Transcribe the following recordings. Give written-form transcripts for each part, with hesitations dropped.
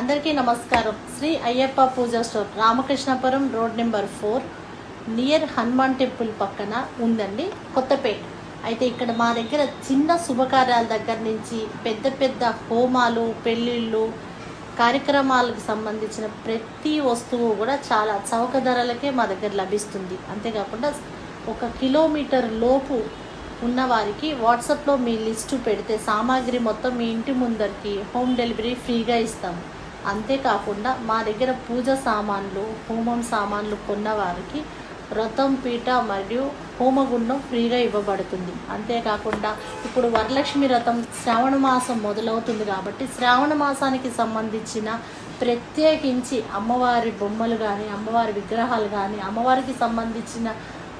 అందరికీ నమస్కారం. Shri Ayyappa Puja store Ramakrishnapuram road number 4 near Hanuman temple పక్కన ఉందండి, కొత్తపేట. అయితే ఇక్కడ మా దగ్గర చిన్న శుభకార్యాల దగ్గర నుంచి పెద్ద పెద్ద హోమాలు, పెళ్ళిళ్ళు, కార్యక్రమాలకు సంబంధించిన ప్రతి వస్తువు కూడా చాలా చౌక ధరలకే మా దగ్గర లభిస్తుంది. అంతేకాకుండా 1 కిలోమీటర్ లోపు ఉన్న వారికి వాట్సాప్లో మీ లిస్టు పెడితే సామాగ్రి మొత్తం మీ ఇంటి ముందరికి హోమ్ డెలివరీ ఫ్రీగా ఇస్తాము. అంతేకాకుండా మా దగ్గర పూజ సామాన్లు, హోమం సామాన్లు కొన్న వారికి వ్రతం పీట మరియు హోమగుండం ఫ్రీగా ఇవ్వబడుతుంది. అంతేకాకుండా ఇప్పుడు వరలక్ష్మి వ్రతం శ్రావణ మాసం మొదలవుతుంది కాబట్టి శ్రావణ మాసానికి సంబంధించిన ప్రత్యేకించి అమ్మవారి బొమ్మలు కానీ, అమ్మవారి విగ్రహాలు కానీ, అమ్మవారికి సంబంధించిన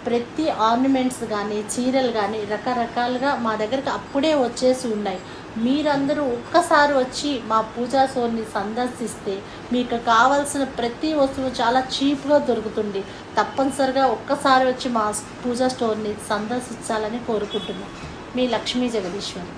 ప్రతి ఆర్నమెంట్స్ కానీ, చీరలు కానీ రకరకాలుగా మా దగ్గరకు అప్పుడే వచ్చేసి ఉన్నాయి. మీరందరూ ఒక్కసారి వచ్చి మా పూజా స్టోర్ని సందర్శిస్తే మీకు కావాల్సిన ప్రతి వస్తువు చాలా చీప్గా దొరుకుతుంది. తప్పనిసరిగా ఒక్కసారి వచ్చి మా పూజా స్టోర్ని సందర్శించాలని కోరుకుంటున్నాం. మీ లక్ష్మీ జగదీశ్వరి.